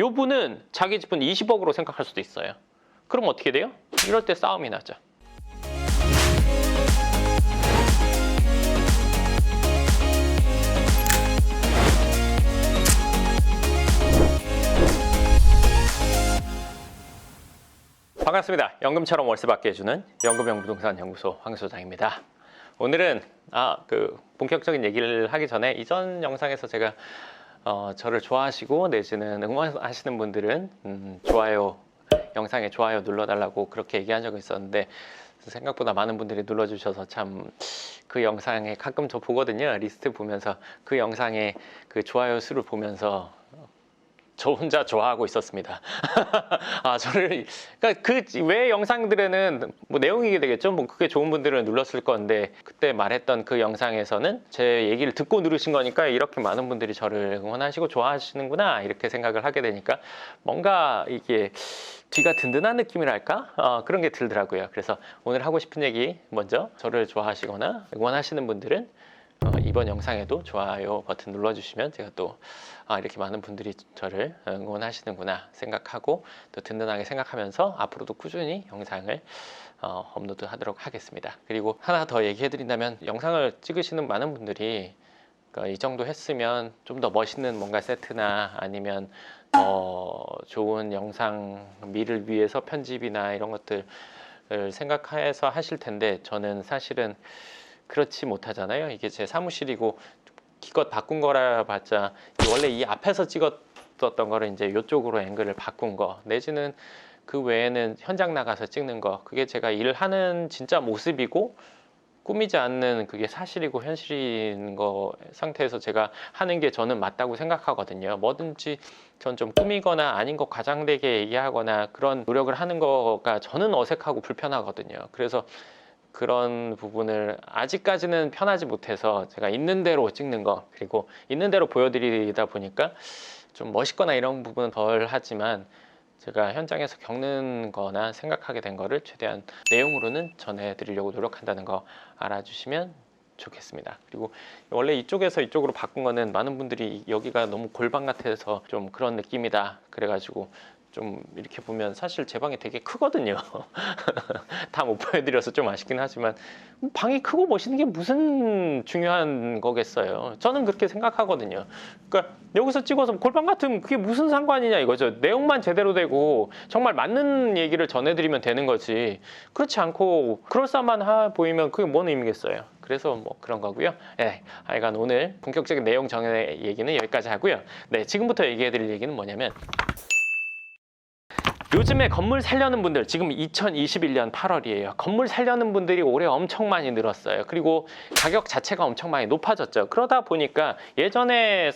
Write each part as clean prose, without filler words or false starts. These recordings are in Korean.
요 분은 자기 집은 20억으로 생각할 수도 있어요. 그럼 어떻게 돼요? 이럴 때 싸움이 나죠. 반갑습니다. 연금처럼 월세 받게 해주는 연금형 부동산 연구소 황 소장입니다. 오늘은 본격적인 얘기를 하기 전에 이전 영상에서 제가 저를 좋아하시고 내지는 응원하시는 분들은 좋아요, 영상에 좋아요 눌러달라고 그렇게 얘기한 적이 있었는데 생각보다 많은 분들이 눌러주셔서 참 그 영상에 가끔 저 보거든요. 리스트 보면서 그 영상에 그 좋아요 수를 보면서 저 혼자 좋아하고 있었습니다. 그러니까 그 외 영상들에는 뭐 내용이게 되겠죠. 뭐 그게 좋은 분들은 눌렀을 건데 그때 말했던 그 영상에서는 제 얘기를 듣고 누르신 거니까 이렇게 많은 분들이 저를 응원하시고 좋아하시는구나 이렇게 생각을 하게 되니까 뭔가 이게 뒤가 든든한 느낌이랄까? 그런 게 들더라고요. 그래서 오늘 하고 싶은 얘기 먼저 저를 좋아하시거나 응원하시는 분들은 이번 영상에도 좋아요 버튼 눌러주시면 제가 또 이렇게 많은 분들이 저를 응원하시는구나 생각하고 또 든든하게 생각하면서 앞으로도 꾸준히 영상을 업로드 하도록 하겠습니다. 그리고 하나 더 얘기해 드린다면 영상을 찍으시는 많은 분들이 이 정도 했으면 좀 더 멋있는 뭔가 세트나 아니면 더 좋은 영상미를 위해서 편집이나 이런 것들을 생각해서 하실 텐데 저는 사실은 그렇지 못하잖아요. 이게 제 사무실이고 기껏 바꾼 거라 봤자 원래 이 앞에서 찍었던 거를 이제 이쪽으로 앵글을 바꾼 거 내지는 그 외에는 현장 나가서 찍는 거 그게 제가 일을 하는 진짜 모습이고 꾸미지 않는 그게 사실이고 현실인 거 상태에서 제가 하는 게 저는 맞다고 생각하거든요. 뭐든지 전 좀 꾸미거나 아닌 거 과장되게 얘기하거나 그런 노력을 하는 거가 저는 어색하고 불편하거든요. 그래서 그런 부분을 아직까지는 편하지 못해서 제가 있는 대로 찍는 거 그리고 있는 대로 보여드리다 보니까 좀 멋있거나 이런 부분은 덜 하지만 제가 현장에서 겪는 거나 생각하게 된 거를 최대한 내용으로는 전해드리려고 노력한다는 거 알아주시면 좋겠습니다. 그리고 원래 이쪽에서 이쪽으로 바꾼 거는 많은 분들이 여기가 너무 골방 같아서 좀 그런 느낌이다 그래가지고 좀 이렇게 보면 사실 제 방이 되게 크거든요. 다 못 보여드려서 좀 아쉽긴 하지만 방이 크고 멋있는 게 무슨 중요한 거겠어요. 저는 그렇게 생각하거든요. 그러니까 여기서 찍어서 골방 같으면 그게 무슨 상관이냐 이거죠. 내용만 제대로 되고 정말 맞는 얘기를 전해드리면 되는 거지 그렇지 않고 그럴싸만 보이면 그게 뭔 의미겠어요. 그래서 뭐 그런 거고요. 네, 하여간 오늘 본격적인 내용 정의 얘기는 여기까지 하고요. 네, 지금부터 얘기해드릴 얘기는 뭐냐면 요즘에 건물 살려는 분들 지금 2021년 8월이에요. 건물 살려는 분들이 올해 엄청 많이 늘었어요. 그리고 가격 자체가 엄청 많이 높아졌죠. 그러다 보니까 예전에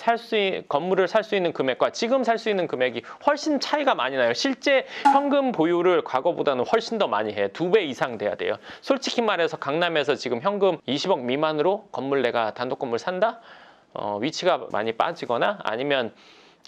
건물을 살 수 있는 금액과 지금 살 수 있는 금액이 훨씬 차이가 많이 나요. 실제 현금 보유를 과거보다는 훨씬 더 많이 해요. 2배 이상 돼야 돼요. 솔직히 말해서 강남에서 지금 현금 20억 미만으로 건물 내가 단독 건물 산다? 위치가 많이 빠지거나 아니면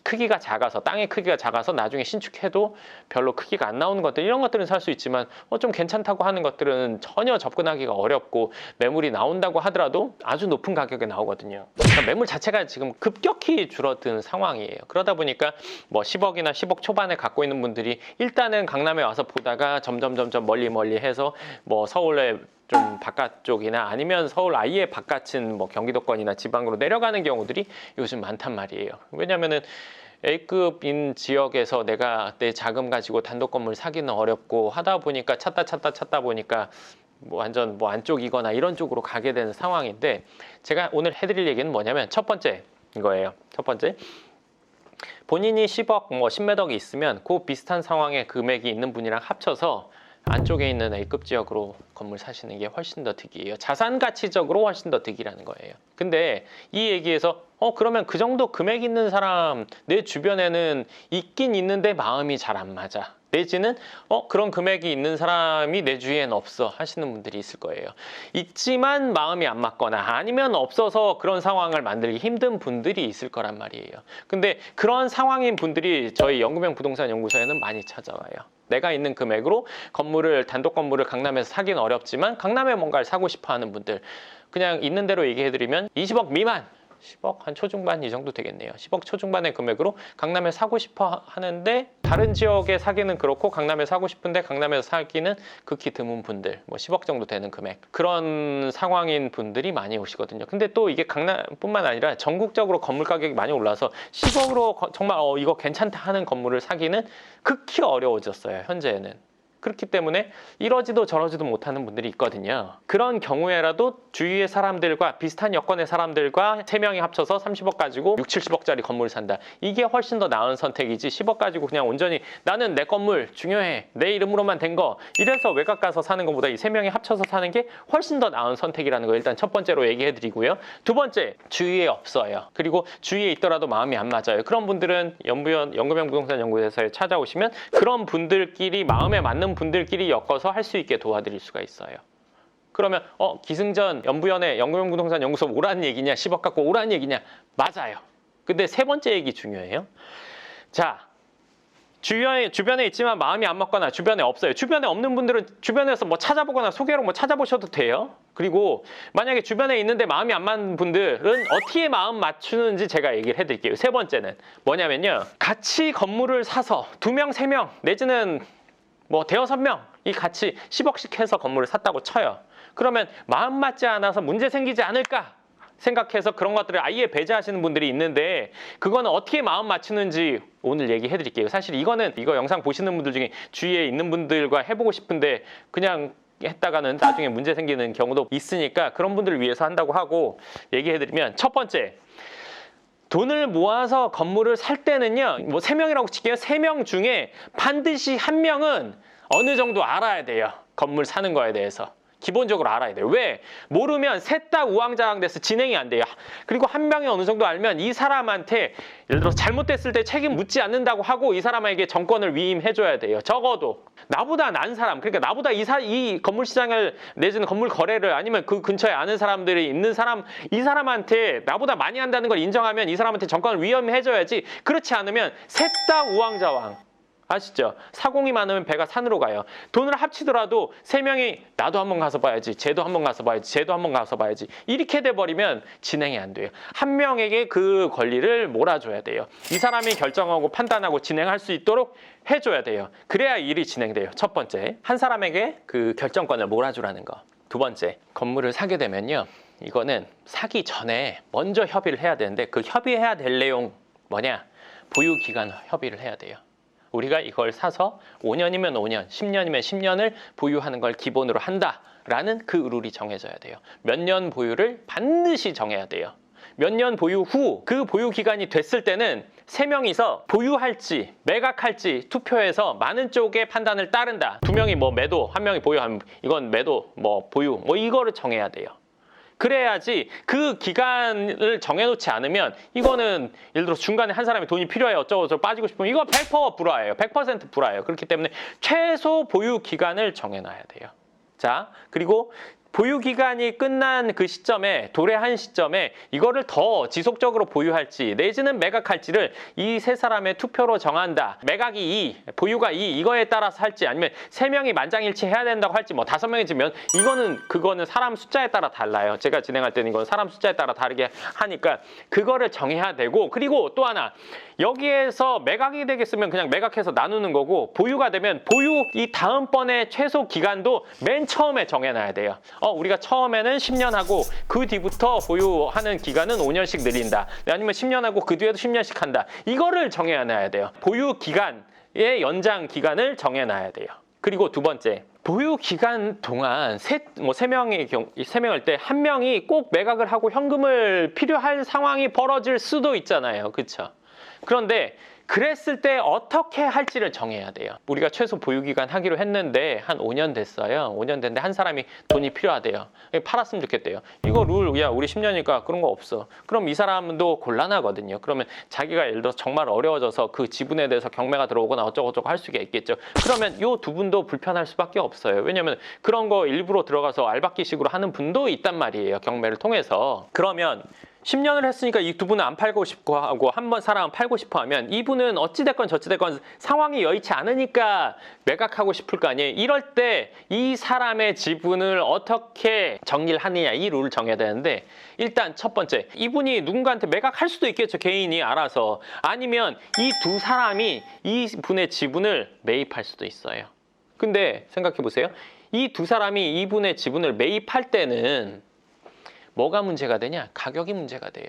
크기가 작아서 땅의 크기가 작아서 나중에 신축해도 별로 크기가 안 나오는 것들 이런 것들은 살 수 있지만 좀 괜찮다고 하는 것들은 전혀 접근하기가 어렵고 매물이 나온다고 하더라도 아주 높은 가격에 나오거든요. 그러니까 매물 자체가 지금 급격히 줄어든 상황이에요. 그러다 보니까 뭐 10억이나 10억 초반에 갖고 있는 분들이 일단은 강남에 와서 보다가 점점 멀리 해서 뭐 서울에 좀 바깥쪽이나 아니면 서울 아예 바깥인 뭐 경기도권이나 지방으로 내려가는 경우들이 요즘 많단 말이에요. 왜냐면은 A급인 지역에서 내가 내 자금 가지고 단독 건물 사기는 어렵고 하다 보니까 찾다 보니까 뭐 완전 뭐 안쪽이거나 이런 쪽으로 가게 되는 상황인데 제가 오늘 해드릴 얘기는 뭐냐면 첫 번째 이거예요. 첫 번째 본인이 10억 뭐 10몇 억이 있으면 그 비슷한 상황의 금액이 있는 분이랑 합쳐서 안쪽에 있는 A급 지역으로 건물 사시는 게 훨씬 더 득이에요. 자산 가치적으로 훨씬 더 득이라는 거예요. 근데 이 얘기에서 그러면 그 정도 금액 있는 사람 내 주변에는 있긴 있는데 마음이 잘 안 맞아. 내지는 그런 금액이 있는 사람이 내 주위엔 없어 하시는 분들이 있을 거예요. 있지만 마음이 안 맞거나 아니면 없어서 그런 상황을 만들기 힘든 분들이 있을 거란 말이에요. 근데 그런 상황인 분들이 저희 연금형 부동산 연구소에는 많이 찾아와요. 내가 있는 금액으로 단독 건물을 강남에서 사기는 어렵지만 강남에 뭔가를 사고 싶어 하는 분들 그냥 있는 대로 얘기해드리면 20억 미만 10억 한 초중반 이 정도 되겠네요. 10억 초중반의 금액으로 강남에 사고 싶어 하는데 다른 지역에 사기는 그렇고 강남에 사고 싶은데 강남에서 사기는 극히 드문 분들, 뭐 10억 정도 되는 금액, 그런 상황인 분들이 많이 오시거든요. 근데 또 이게 강남뿐만 아니라 전국적으로 건물 가격이 많이 올라서 10억으로 정말 이거 괜찮다 하는 건물을 사기는 극히 어려워졌어요, 현재는. 그렇기 때문에 이러지도 저러지도 못하는 분들이 있거든요. 그런 경우에라도 주위의 사람들과 비슷한 여건의 사람들과 3명이 합쳐서 30억 가지고 6, 70억짜리 건물을 산다. 이게 훨씬 더 나은 선택이지 10억 가지고 그냥 온전히 나는 내 건물 중요해, 내 이름으로만 된 거, 이래서 외곽 가서 사는 것보다 이 3명이 합쳐서 사는 게 훨씬 더 나은 선택이라는 거 일단 첫 번째로 얘기해 드리고요. 두 번째, 주위에 없어요. 그리고 주위에 있더라도 마음이 안 맞아요. 그런 분들은 연구명 부동산 연구회사에 찾아오시면 그런 분들끼리 마음에 맞는 분들끼리 엮어서 할 수 있게 도와드릴 수가 있어요. 그러면 기승전 연구연의 연구명 부동산 연구소 오라는 얘기냐, 10억 갖고 오라는 얘기냐? 맞아요. 근데 세 번째 얘기 중요해요. 자, 주변에 있지만 마음이 안 맞거나 주변에 없어요. 주변에 없는 분들은 주변에서 뭐 찾아보거나 소개로 뭐 찾아보셔도 돼요. 그리고 만약에 주변에 있는데 마음이 안 맞는 분들은 어떻게 마음 맞추는지 제가 얘기를 해드릴게요. 세 번째는 뭐냐면요, 같이 건물을 사서 2명, 3명 내지는 뭐 대여섯 명이 같이 10억씩 해서 건물을 샀다고 쳐요. 그러면 마음 맞지 않아서 문제 생기지 않을까 생각해서 그런 것들을 아예 배제하시는 분들이 있는데, 그거는 어떻게 마음 맞추는지 오늘 얘기해 드릴게요. 사실 이거 영상 보시는 분들 중에 주위에 있는 분들과 해보고 싶은데 그냥 했다가는 나중에 문제 생기는 경우도 있으니까 그런 분들을 위해서 한다고 하고 얘기해 드리면, 첫 번째, 돈을 모아서 건물을 살 때는요, 뭐 3명이라고 칠게요. 3명 중에 반드시 1명은 어느 정도 알아야 돼요. 건물 사는 거에 대해서. 기본적으로 알아야 돼요. 왜? 모르면 셋 다 우왕좌왕돼서 진행이 안 돼요. 그리고 1명이 어느 정도 알면 이 사람한테 예를 들어 잘못됐을 때 책임 묻지 않는다고 하고 이 사람에게 정권을 위임해줘야 돼요. 적어도 나보다 난 사람, 그러니까 나보다 이 건물 시장을 내지는 건물 거래를 아니면 그 근처에 아는 사람들이 있는 사람, 이 사람한테 나보다 많이 한다는 걸 인정하면 이 사람한테 정권을 위임해줘야지. 그렇지 않으면 셋 다 우왕좌왕. 아시죠? 사공이 많으면 배가 산으로 가요. 돈을 합치더라도 3명이 나도 한번 가서 봐야지, 쟤도 한번 가서 봐야지, 쟤도 한번 가서 봐야지, 이렇게 돼버리면 진행이 안 돼요. 1명에게 그 권리를 몰아줘야 돼요. 이 사람이 결정하고 판단하고 진행할 수 있도록 해줘야 돼요. 그래야 일이 진행돼요. 첫 번째, 한 사람에게 그 결정권을 몰아주라는 거. 두 번째, 건물을 사게 되면요, 이거는 사기 전에 먼저 협의를 해야 되는데, 그 협의해야 될 내용 뭐냐? 보유기간 협의를 해야 돼요. 우리가 이걸 사서 5년이면 5년, 10년이면 10년을 보유하는 걸 기본으로 한다라는 그 룰이 정해져야 돼요. 몇 년 보유를 반드시 정해야 돼요. 몇 년 보유 후 그 보유 기간이 됐을 때는 3명이서 보유할지 매각할지 투표해서 많은 쪽의 판단을 따른다. 2명이 뭐 매도, 1명이 보유하면 이건 매도, 뭐 보유, 뭐 이거를 정해야 돼요. 그래야지. 그 기간을 정해놓지 않으면 이거는 예를 들어 중간에 한 사람이 돈이 필요해 어쩌고저쩌고 빠지고 싶으면 이거 100% 불화예요. 100% 불화예요. 그렇기 때문에 최소 보유 기간을 정해놔야 돼요. 자, 그리고 보유 기간이 끝난 그 시점에, 도래한 시점에 이거를 더 지속적으로 보유할지 내지는 매각할지를 이 세 사람의 투표로 정한다. 매각이 2, 보유가 2, 이거에 따라서 할지, 아니면 3명이 만장일치 해야 된다고 할지, 뭐 5명이지면 그거는 사람 숫자에 따라 달라요. 제가 진행할 때는 이건 사람 숫자에 따라 다르게 하니까 그거를 정해야 되고, 그리고 또 하나, 여기에서 매각이 되겠으면 그냥 매각해서 나누는 거고, 보유가 되면 보유 이 다음번에 최소 기간도 맨 처음에 정해놔야 돼요. 우리가 처음에는 10년 하고 그 뒤부터 보유하는 기간은 5년씩 늘린다. 아니면 10년 하고 그 뒤에도 10년씩 한다. 이거를 정해놔야 돼요. 보유 기간의 연장 기간을 정해놔야 돼요. 그리고 두 번째, 보유 기간 동안 세 명일 때 1명이 꼭 매각을 하고 현금을 필요할 상황이 벌어질 수도 있잖아요. 그렇죠? 그런데 그랬을 때 어떻게 할지를 정해야 돼요. 우리가 최소 보유기간 하기로 했는데 한 5년 됐어요. 5년 됐는데 한 사람이 돈이 필요하대요. 팔았으면 좋겠대요. 이거 룰, 야 우리 10년이니까 그런 거 없어. 그럼 이 사람도 곤란하거든요. 그러면 자기가 예를 들어 정말 어려워져서 그 지분에 대해서 경매가 들어오거나 어쩌고저쩌고 할 수가 있겠죠. 그러면 요 두 분도 불편할 수밖에 없어요. 왜냐면 그런 거 일부러 들어가서 알박기식으로 하는 분도 있단 말이에요. 경매를 통해서. 그러면 10년을 했으니까 이 두 분은 안 팔고 싶고 하고 한 번 사람은 팔고 싶어 하면 이분은 어찌됐건 저찌됐건 상황이 여의치 않으니까 매각하고 싶을 거 아니에요. 이럴 때 이 사람의 지분을 어떻게 정리를 하느냐, 이 룰을 정해야 되는데, 일단 첫 번째, 이분이 누군가한테 매각할 수도 있겠죠. 개인이 알아서. 아니면 이 두 사람이 이 분의 지분을 매입할 수도 있어요. 근데 생각해 보세요. 이 두 사람이 이분의 지분을 매입할 때는 뭐가 문제가 되냐? 가격이 문제가 돼요.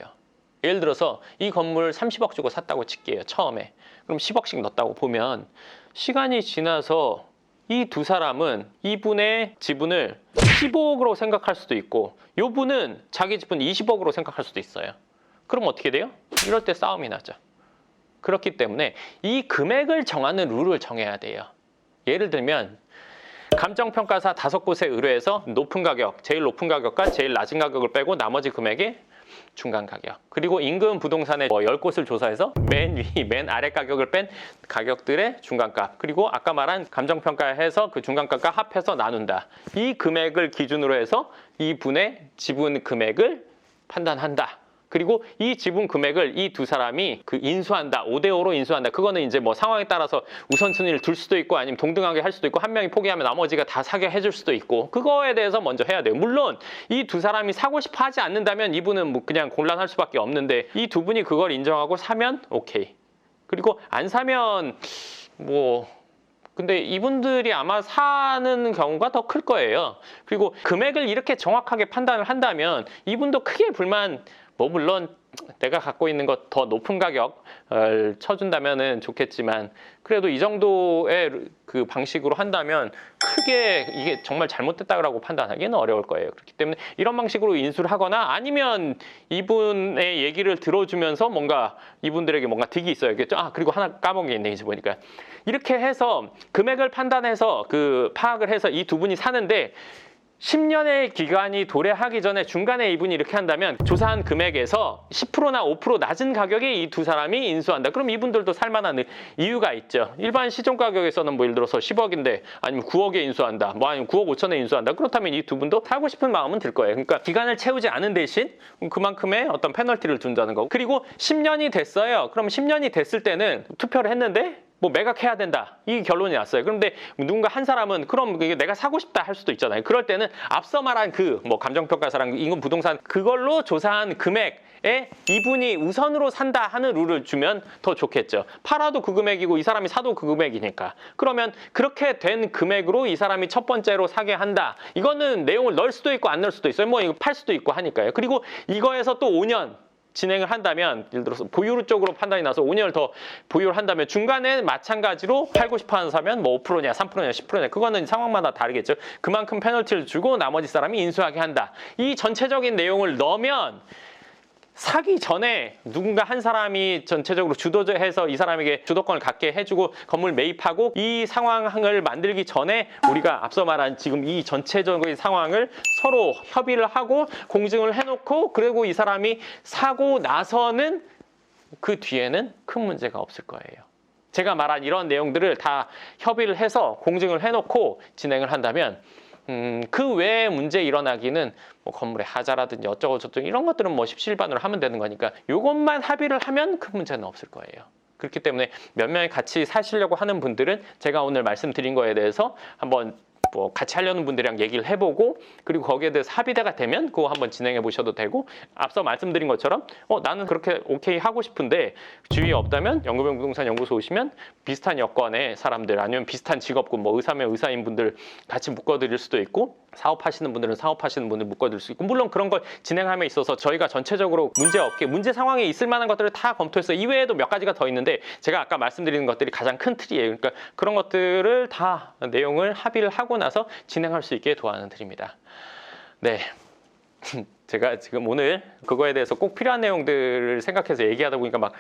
예를 들어서 이 건물 30억 주고 샀다고 칠게요. 처음에. 그럼 10억씩 넣었다고 보면 시간이 지나서 이 두 사람은 이분의 지분을 15억으로 생각할 수도 있고 요 분은 자기 지분 20억으로 생각할 수도 있어요. 그럼 어떻게 돼요? 이럴 때 싸움이 나죠. 그렇기 때문에 이 금액을 정하는 룰을 정해야 돼요. 예를 들면 감정평가사 5곳에 의뢰해서 높은 가격, 제일 높은 가격과 제일 낮은 가격을 빼고 나머지 금액의 중간 가격, 그리고 인근 부동산의 10곳을 조사해서 맨 위, 맨 아래 가격을 뺀 가격들의 중간값, 그리고 아까 말한 감정평가해서 그 중간값과 합해서 나눈다. 이 금액을 기준으로 해서 이분의 지분 금액을 판단한다. 그리고 이 지분 금액을 이 두 사람이 인수한다. 5대5로 인수한다. 그거는 이제 뭐 상황에 따라서 우선순위를 둘 수도 있고 아니면 동등하게 할 수도 있고 한 명이 포기하면 나머지가 다 사게 해줄 수도 있고, 그거에 대해서 먼저 해야 돼요. 물론 이 두 사람이 사고 싶어 하지 않는다면 이분은 뭐 그냥 곤란할 수밖에 없는데, 이 두 분이 그걸 인정하고 사면 오케이. 그리고 안 사면 근데 이분들이 아마 사는 경우가 더 클 거예요. 그리고 금액을 이렇게 정확하게 판단을 한다면 이분도 크게 불만, 물론 내가 갖고 있는 것 더 높은 가격을 쳐준다면은 좋겠지만, 그래도 이 정도의 그 방식으로 한다면 크게 이게 정말 잘못됐다고 판단하기는 어려울 거예요. 그렇기 때문에 이런 방식으로 인수를 하거나 아니면 이분의 얘기를 들어주면서 뭔가 이분들에게 뭔가 득이 있어야겠죠. 그리고 하나 까먹은 게 있네, 이제 보니까. 이렇게 해서 금액을 판단해서 파악을 해서 이 두 분이 사는데 10년의 기간이 도래하기 전에 중간에 이분이 이렇게 한다면 조사한 금액에서 10%나 5% 낮은 가격에 이 두 사람이 인수한다. 그럼 이분들도 살만한 이유가 있죠. 일반 시종 가격에서는 예를 들어서 10억인데 아니면 9억에 인수한다. 아니면 9억 5천에 인수한다. 그렇다면 이 두 분도 사고 싶은 마음은 들 거예요. 그러니까 기간을 채우지 않은 대신 그만큼의 어떤 페널티를 준다는 거고. 그리고 10년이 됐어요. 그럼 10년이 됐을 때는 투표를 했는데 매각해야 된다. 이 결론이 났어요. 그런데 누군가 한 사람은 그럼 내가 사고 싶다 할 수도 있잖아요. 그럴 때는 앞서 말한 감정평가사랑 인근 부동산 그걸로 조사한 금액에 이분이 우선으로 산다 하는 룰을 주면 더 좋겠죠. 팔아도 그 금액이고 이 사람이 사도 그 금액이니까. 그러면 그렇게 된 금액으로 이 사람이 첫 번째로 사게 한다. 이거는 내용을 넣을 수도 있고 안 넣을 수도 있어요. 이거 팔 수도 있고 하니까요. 그리고 이거에서 또 5년 진행을 한다면, 예를 들어서 보유로 쪽으로 판단이 나서 5년을 더 보유를 한다면 중간에 마찬가지로 팔고 싶어 하는 사면 5%냐 3%냐 10%냐 그거는 상황마다 다르겠죠. 그만큼 페널티를 주고 나머지 사람이 인수하게 한다. 이 전체적인 내용을 넣으면 사기 전에 누군가 한 사람이 전체적으로 주도해서 이 사람에게 주도권을 갖게 해주고 건물 매입하고, 이 상황을 만들기 전에 우리가 앞서 말한 지금 이 전체적인 상황을 서로 협의를 하고 공증을 해놓고, 그리고 이 사람이 사고 나서는 그 뒤에는 큰 문제가 없을 거예요. 제가 말한 이런 내용들을 다 협의를 해서 공증을 해놓고 진행을 한다면 그 외에 문제 일어나기는 건물의 하자라든지 어쩌고저쩌고 이런 것들은 십시일반으로 하면 되는 거니까 이것만 합의를 하면 큰 문제는 없을 거예요. 그렇기 때문에 몇 명이 같이 사시려고 하는 분들은 제가 오늘 말씀드린 거에 대해서 한번 같이 하려는 분들이랑 얘기를 해보고, 그리고 거기에 대해서 합의가 되면 그거 한번 진행해 보셔도 되고, 앞서 말씀드린 것처럼 나는 그렇게 오케이 하고 싶은데 주위에 없다면 영구병 부동산 연구소 오시면 비슷한 여건의 사람들 아니면 비슷한 직업군 의사면 의사인 분들 같이 묶어드릴 수도 있고, 사업하시는 분들은 사업하시는 분들 묶어드릴 수 있고, 물론 그런 걸 진행함에 있어서 저희가 전체적으로 문제 상황에 있을 만한 것들을 다 검토해서 이외에도 몇 가지가 더 있는데 제가 아까 말씀드리는 것들이 가장 큰 틀이에요. 그러니까 그런 것들을 다 내용을 합의를 하고 나서 진행할 수 있게 도와드립니다. 네. 제가 지금 오늘 그거에 대해서 꼭 필요한 내용들을 생각해서 얘기하다 보니까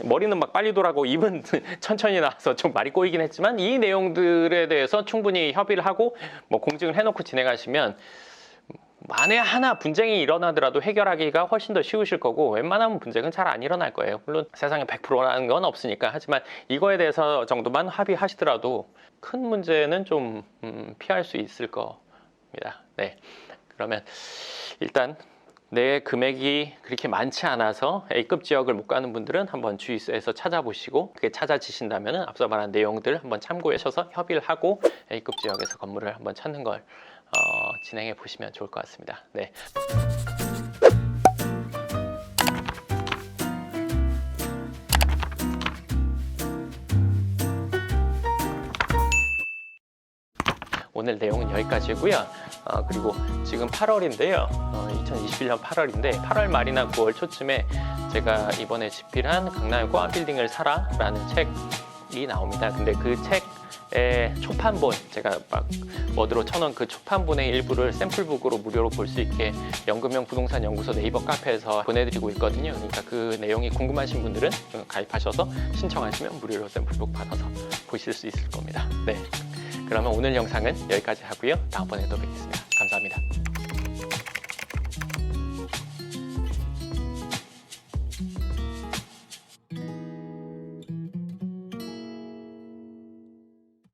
머리는 빨리 돌아가고 입은 천천히 나와서 좀 말이 꼬이긴 했지만, 이 내용들에 대해서 충분히 협의를 하고 공증을 해놓고 진행하시면 만에 하나 분쟁이 일어나더라도 해결하기가 훨씬 더 쉬우실 거고, 웬만하면 분쟁은 잘 안 일어날 거예요. 물론 세상에 100%라는 건 없으니까. 하지만 이거에 대해서 정도만 합의하시더라도 큰 문제는 좀 피할 수 있을 겁니다. 네, 그러면 일단 내 금액이 그렇게 많지 않아서 A급 지역을 못 가는 분들은 한번 주유소에서 찾아보시고 그게 찾아지신다면 앞서 말한 내용들 한번 참고하셔서 협의를 하고 A급 지역에서 건물을 한번 찾는 걸 진행해 보시면 좋을 것 같습니다. 네. 오늘 내용은 여기까지고요. 그리고 지금 8월인데요. 2021년 8월인데 8월 말이나 9월 초쯤에 제가 이번에 집필한 강남의 꼬마 빌딩을 사라라는 책이 나옵니다. 근데 그 책의 초판본, 제가 막 워드로 쳐놓은 그 초판본의 일부를 샘플북으로 무료로 볼 수 있게 연금형 부동산 연구소 네이버 카페에서 보내드리고 있거든요. 그러니까 그 내용이 궁금하신 분들은 가입하셔서 신청하시면 무료로 샘플북 받아서 보실 수 있을 겁니다. 네. 그러면 오늘 영상은 여기까지 하고요. 다음번에 또 뵙겠습니다. 감사합니다.